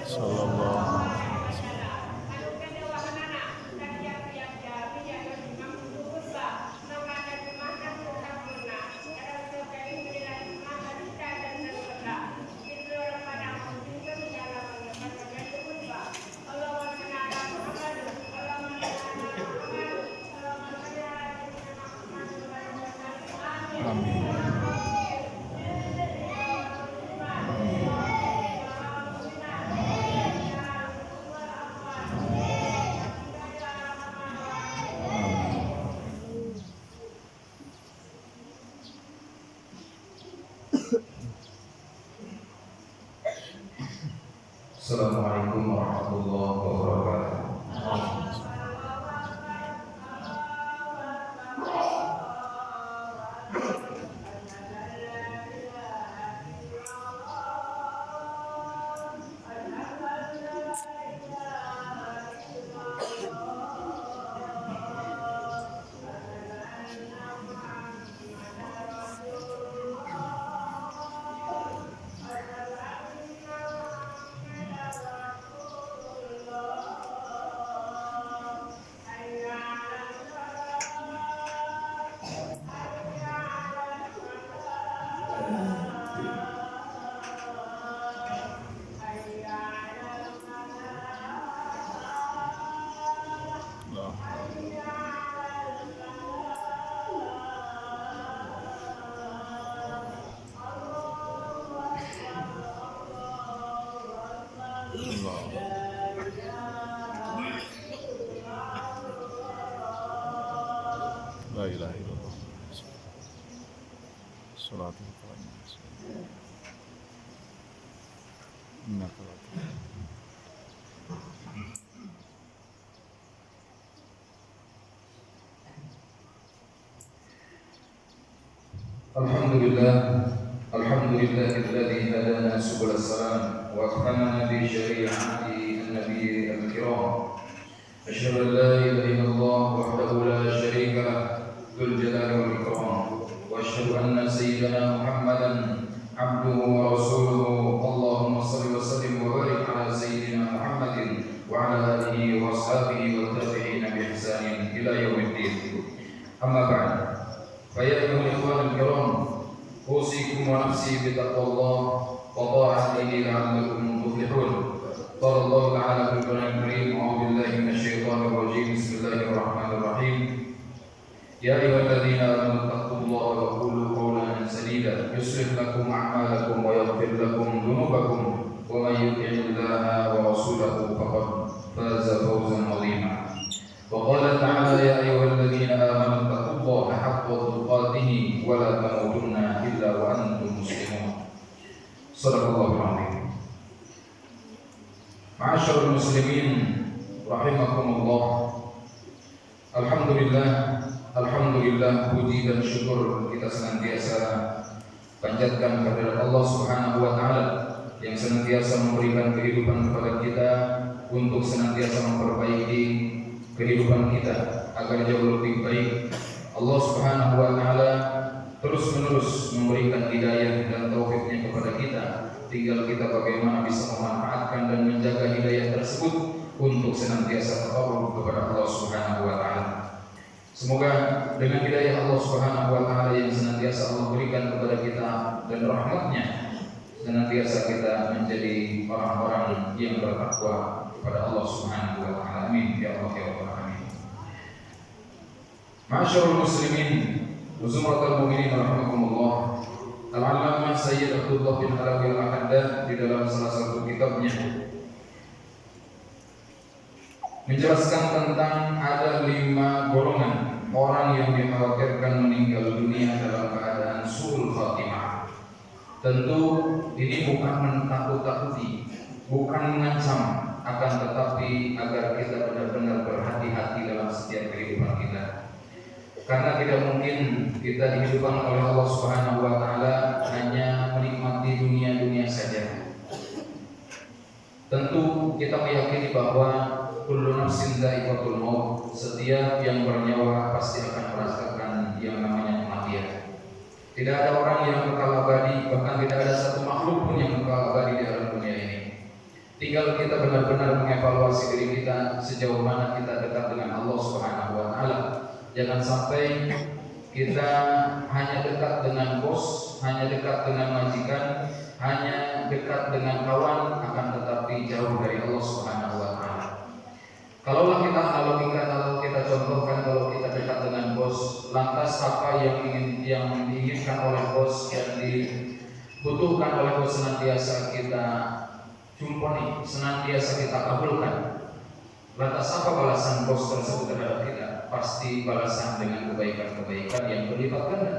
Sallallahu Assalamualaikum warahmatullahi wabarakatuh. La ilaha illallah. Salatu Alhamdulillahilladzi hadana subul salam wa akramana bi syari'ati an-nabiy al-kiram. Asyhadu an la ilaha illallah wahdahu la syarika lah dzul jalali wal ikram wa asyhadu anna sayyidana Muhammadan abduhu wa rasuluhu. Allahumma shalli wa sallim wa barik ala sayyidina Muhammadin wa ala alihi wa ashabihi wa tabi'in bi ihsanin ila yaumiddin. Amma ba'd. Fa ya ayyuhal ikhwanul kiram, usikum wa nafsi bi taqwallah wa ta'atihi la'allakum tuflihun. Qala Allah ta'ala fil Qur'anil Karim, a'udzu billahi minasyaitonir rajim. Bismillahirrahmanirrahim. Ya ayyuhalladzina amanu taqullaha wa qulu qawlan sadida yuslih lakum a'malakum wa yaghfir lakum dhunubakum wa may yuti'illaha wa rasulahu faqad faza fawzan 'azima. Wa qala ta'ala ya ayyuhalladzina amanu taqullaha haqqa tuqatih wa la tamutunna illa wa antum muslimun. Shadaqallahul 'azim. Ma'asyiral muslimin rahimakumullah. Alhamdulillah, puji dan syukur kita senantiasa panjatkan kepada Allah Subhanahu wa taala yang senantiasa memberikan kehidupan kepada kita untuk senantiasa memperbaiki kehidupan kita agar jauh lebih baik. Allah Subhanahu wa taala terus-menerus memberikan hidayah dan taufik-Nya kepada kita. Tinggal kita bagaimana bisa memanfaatkan dan menjaga hidayah tersebut untuk senantiasa takarrub kepada Allah Subhanahu wa taala. Semoga dengan hidayah Allah Subhanahu wa taala yang senantiasa Allah berikan kepada kita dan rahmat-Nya, senantiasa kita menjadi orang-orang yang bertakwa kepada Allah Subhanahu wa taala. Amin ya Allah ya Rabbal alamin. Ma'asyiral muslimin wa zumratal mu'minin rahimakumullah. Al-Allamah Sayyid Abdullah bin Alawi Al-Haddad di dalam salah satu kitabnya menjelaskan tentang ada 5 golongan orang yang dikhawatirkan meninggal dunia dalam keadaan su'ul khatimah. Tentu ini bukan menakut-takuti, bukan mengancam, akan tetapi agar kita benar-benar berhati-hati dalam setiap kehidupan kita. Karena tidak mungkin kita dihidupkan oleh Allah Subhanahu wa taala hanya menikmati dunia-dunia saja. Tentu kita meyakini bahwa kullu nafsin dha'iqatul maut, setiap yang bernyawa pasti akan merasakan yang namanya kematian. Tidak ada orang yang kekal abadi, bahkan tidak ada satu makhluk pun yang kekal abadi di alam dunia ini. Tinggal kita benar-benar mengevaluasi diri kita sejauh mana kita dekat dengan Allah Subhanahu wa taala. Jangan sampai kita hanya dekat dengan bos, hanya dekat dengan majikan, hanya dekat dengan kawan, akan tetapi jauh dari Allah Subhanahu wa taala. Kalaulah kita analogikan, kalau kita contohkan, kalau kita dekat dengan bos, lantas apa yang diinginkan oleh bos dan dibutuhkan oleh bos senantiasa kita jumponi, senantiasa kita kabulkan. Lantas apa balasan bos tersebut terhadap kita? Pasti balasan dengan kebaikan-kebaikan yang berlipat ganda.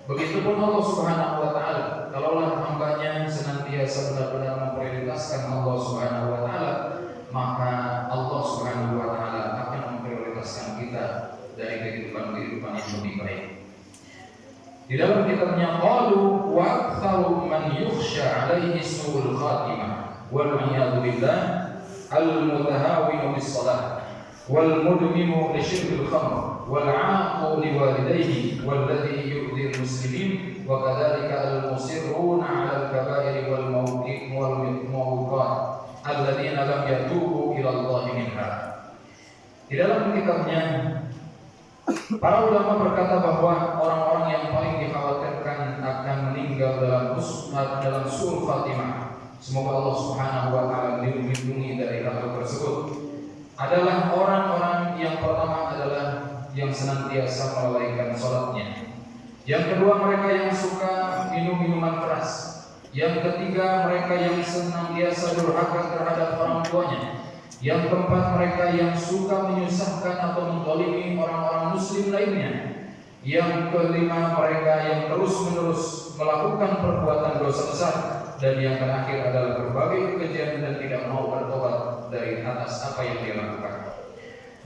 Begitupun Allah Subhanahu wa taala, kalaulah hambanya senantiasa benar-benar memprioritaskan Allah Subhanahu wa taala, maka Allah Subhanahu wa taala akan memprioritaskan kita dari kehidupan yang lebih baik. Di dalam kitabnya qalu wa aktsaru man yukhsha 'alaihi su'ul khatimah wal 'iyadu billah al-mutahawinu bis-shalah wal mudminu li syirbil khamr wal 'aqu li walidayhi walladhi yu'dhi al-muslimin wa kadzalika al-musirruna 'ala al-kaba'iri wal mawqi'at alladziina lam yatubu ila Allah minha. Di dalam kitabnya para ulama berkata bahwa orang-orang yang paling dikhawatirkan akan meninggal dalam su'ul khatimah, semoga Allah Subhanahu wa taala dilindungi dari hal tersebut, adalah orang-orang yang pertama adalah yang senantiasa melalaikan salatnya. Yang kedua, mereka yang suka minum minuman keras. Yang ketiga, mereka yang senantiasa durhaka terhadap orang tuanya. Yang keempat, mereka yang suka menyusahkan atau menzalimi orang-orang muslim lainnya. Yang kelima, mereka yang terus-menerus melakukan perbuatan dosa besar. Dan yang terakhir adalah berbagai kekejian dan tidak mau bertobat dari atas apa yang dia lakukan.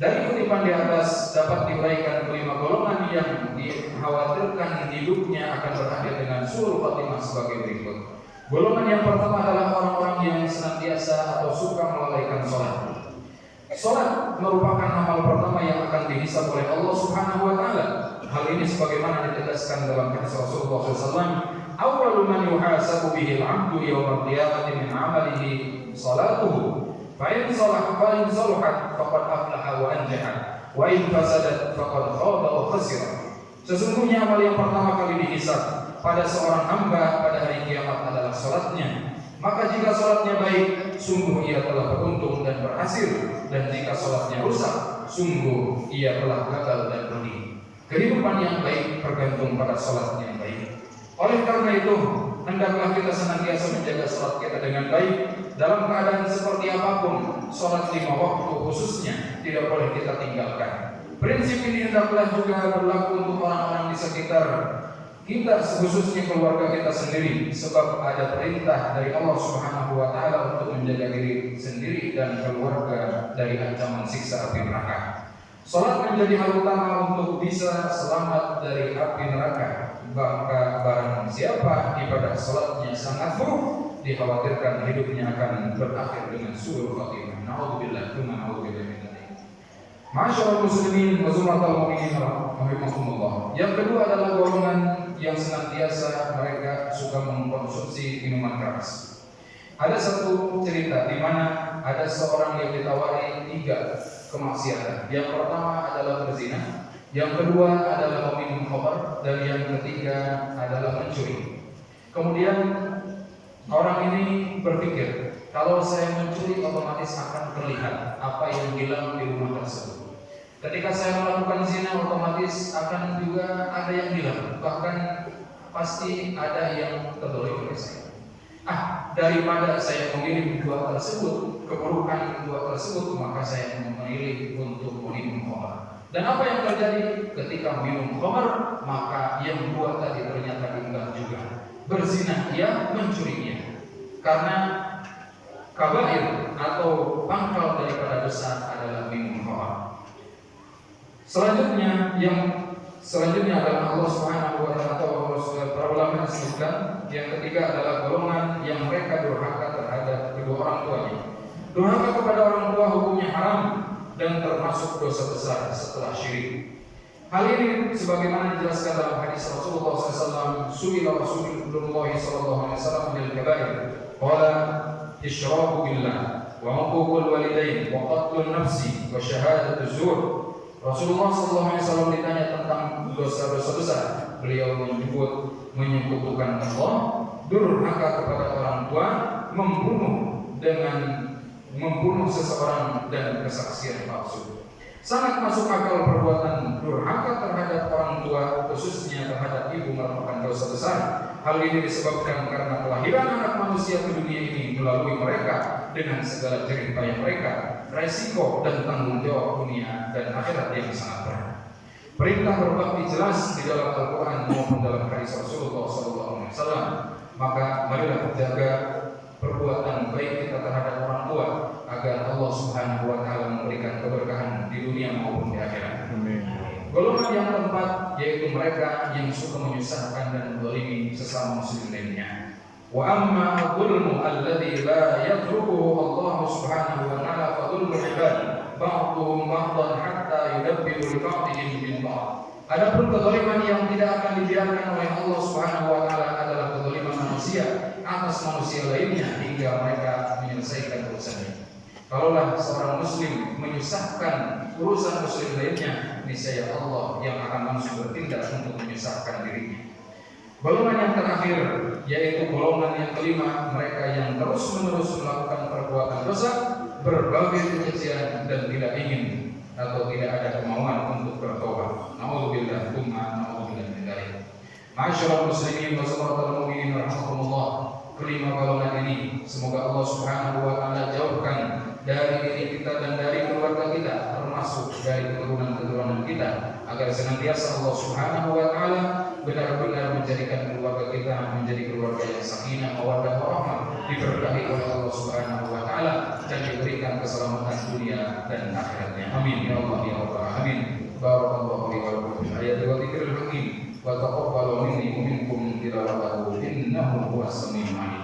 Dari kutipan di atas dapat diuraikan kelima golongan yang dikhawatirkan hidupnya akan berakhir dengan su'ul khatimah sebagai berikut. Golongan yang pertama adalah orang-orang yang senantiasa atau suka melalaikan sholat. Sholat merupakan amal pertama yang akan dihisab oleh Allah Subhanahu wa taala. Hal ini sebagaimana ditegaskan dalam hadis Rasulullah SAW, "Awwalu man yuhasabu bihi al-'abdu yawm al-qiyamati min 'amalihi salatuhu. Fa in salahat faqad aflaha wa anjaha, wa in fasadat faqad khaba wa khasira." Sesungguhnya amal yang pertama kali dihisab pada seorang hamba pada hari kiamat adalah salatnya. Maka jika salatnya baik, sungguh ia telah beruntung dan berhasil, dan jika salatnya rusak, sungguh ia telah gagal dan rugi. Kehidupan yang baik tergantung pada salat yang baik. Oleh karena itu, hendaklah kita senantiasa menjaga salat kita dengan baik. Dalam keadaan seperti apapun, salat 5 waktu khususnya tidak boleh kita tinggalkan. Prinsip ini hendaklah juga berlaku untuk orang-orang di sekitar kita, khususnya keluarga kita sendiri, sebab ada perintah dari Allah Subhanahu wa taala untuk menjaga diri sendiri dan keluarga dari ancaman siksa api neraka. Salat menjadi hal utama untuk bisa selamat dari api neraka. Maka barang siapa ibadah salatnya sangat buruk, dikhawatirkan hidupnya akan berakhir dengan su'ul khatimah. Na'udzubillah min dzalik. Masyaallah muslimin wa zumratul mu'minin rahimakumullah. Yang kedua adalah golongan yang senantiasa mereka suka mengkonsumsi minuman keras. Ada satu cerita di mana ada seorang yang ditawari 3 kemaksiatan. Yang pertama adalah berzina, yang kedua adalah meminum khamr, dan yang ketiga adalah mencuri. Kemudian orang ini berpikir, kalau saya mencuri otomatis akan terlihat apa yang hilang di rumah tersebut. Ketika saya melakukan zina, otomatis akan juga ada yang hilang, bahkan pasti ada yang terdolim oleh saya. Daripada saya memilih 2 tersebut, keburukan 2 tersebut, maka saya memilih untuk minum khamr. Dan apa yang terjadi ketika minum khamr? Maka yang 2 tadi ternyata diunggah juga. Berzina ia, mencurinya. Karena kabair atau pangkal daripada dosa adalah minum khamr. Selanjutnya adalah Allah Subhanahu wa taala atau para ulama disebutkan, yang ketiga adalah golongan yang mereka durhaka terhadap kedua orang tuanya. Durhaka kepada orang tua hukumnya haram dan termasuk dosa besar setelah syirik. Hal ini sebagaimana dijelaskan dalam hadis Rasulullah SAW, "Su'ila Rasulullah sallallahu alaihi wasallam bil kabair." Qala isyraku billah wa uququl walidain wa qatlun nafsi wa syahadatuz zur. Rasulullah SAW ditanya tentang dosa-dosa besar, beliau menyebut menyekutukan Allah, durhaka kepada orang tua, membunuh seseorang dan kesaksian palsu. Sangat masuk akal perbuatan durhaka terhadap orang tua, khususnya terhadap ibu, merupakan dosa besar. Hal ini disebabkan karena kelahiran anak manusia ke dunia ini melalui mereka dengan segala jerih payah mereka, resiko dan tanggung jawab dunia dan akhirat yang sangat berat. Perintah berbakti jelas di dalam Al-Quran maupun dalam hadis Rasulullah SAW. Maka marilah jaga perbuatan baik kita terhadap orang tua agar Allah Subhanahu wa taala memberikan keberkahan di dunia maupun di akhirat. Amin. Golongan yang keempat yaitu mereka yang suka menyusahkan dan menzalimi sesama muslim lainnya. Wa amma dzulmu alladzi la yatrukuhu Allah Subhanahu wa taala fa dzulmu ibad ba'dhum ba'dhan hatta yudabbiru liqa'ihim bil ba'd. Adapun kezaliman yang tidak akan dibiarkan oleh Allah Subhanahu wa taala adalah kezaliman manusia atas manusia lainnya hingga mereka menyelesaikan urusannya. Kalaulah seorang muslim menyusahkan urusan muslim lainnya, niscaya Allah yang akan langsung bertindak untuk menyusahkan dirinya. Golongan yang terakhir yaitu golongan yang kelima, mereka yang terus-menerus melakukan perbuatan dosa, berbagai kekejian dan tidak ingin atau tidak ada kemauan untuk bertobat. Nauzubillah min dzalik. Ma'asyiral muslimin wa sallallahu mu'minin rahimakumullah. Kelima golongan ini semoga Allah Subhanahu wa taala jauhkan dari diri kita dan dari keluarga kita, termasuk dari keturunan-keturunan kita, agar senantiasa Allah Subhanahu wa taala benar-benar menjadikan keluarga kita menjadi keluarga yang sakinah, mawaddah, warahmah, diberkahi oleh Allah Subhanahu wa taala dan diberikan keselamatan dunia dan akhiratnya. Amin ya Allah ya rabbal alamin. Barakallahu li wa lakum fil ayati wa dzikril hakim wa taqabbalu minni wa minkum tilawatahu innahu huwas samiul alim.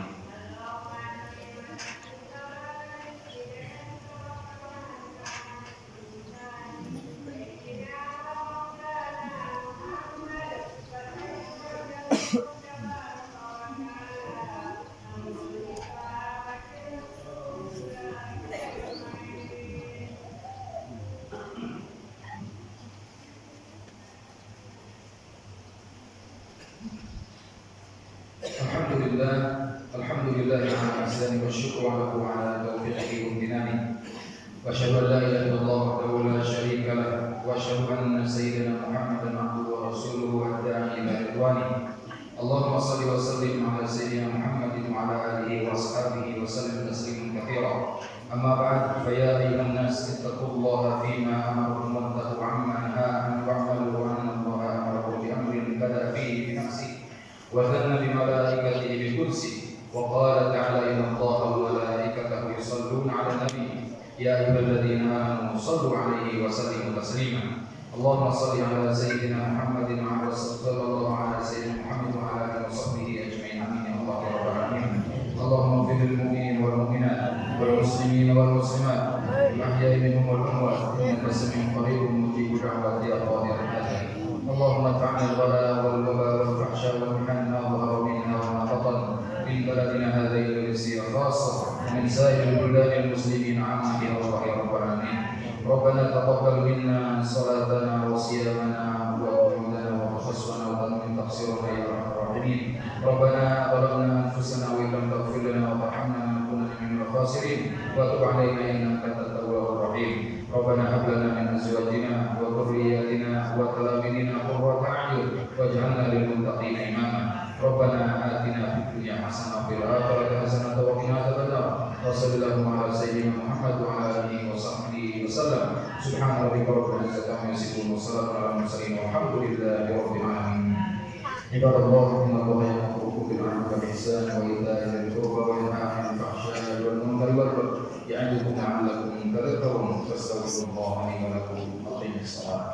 Alhamdulillah ala ihsani wa syukru lahu ala taufiqihi wa imtinani. Wa asyhadu an la ilaha illallah wahdahu la syarika lah wa asyhadu anna sayyidina Muhammadan abduhu wa rasuluhu ad-da'i ila ridwani. Allahumma shalli wa sallim ala sayyidina Muhammadin wa ala alihi wa ashabihi wa sallim tasliman katsira. Amma ba'd, fa ya ayyuhan nas ittaqullaha fima amarakum wa taqullaha amma nahaa wa'malu wa anna Allaha amarakum bi amrin bada'a fihi bi nafsihi wa dhanna bi malaikatihi bil qudsi. وقال تعالى إن الله وملائكته يصلون على النبي يا أيها الذين آمنوا صلوا عليه وسلموا تسليما. اللهم صل على سيدنا محمد وعلى صلى الله على سيدنا محمد وعلى آله وصحبه أجمعين. آمين يا الله يا رب العالمين. اللهم اغفر للمؤمنين والمؤمنات والمسلمين والمسلمات الأحياء منهم والأموات إنك سميع قريب مجيب دعوات يا قاضي الحاجات. اللهم ادفعنا البلاء والوباء والفحشاء والمحن ما ظهر منها وما بطن من بلدنا هذه الإندونيسيا خاصة ومن سائر البلدان المسلمين عامة يا الله يا رب العالمين. ربنا تقبل منا صلاتنا وصيامنا وقعودنا وخشوعنا وتمم تقصيرنا يا ارحم الراحمين. ربنا ظلمنا انفسنا وان لم تغفر لنا وترحمنا لنكونن من الخاسرين وتب علينا انك انت التواب الرحيم. ربنا هب لنا من ازواجنا وذرياتنا وتلاميذنا قرة اعين واجعلنا للمتقين اماما. ربنا آتنا في الدنيا حسنة وفي الآخرة حسنة وقنا عذاب النار. وصلى اللهم على سيدنا محمد وعلى آله وصحبه وسلم. سبحان ربك رب العزة عما يصفون وسلام على المرسلين والحمد لله رب العالمين. عباد الله إن الله يأمركم بالمعروف والإحسان وإيتاء ذي القربى وينهى عن الفحشاء والمنكر والبغي يعظكم لعلكم تذكرون. فاستغفروا الله لي ولكم. أقيموا الصلاة.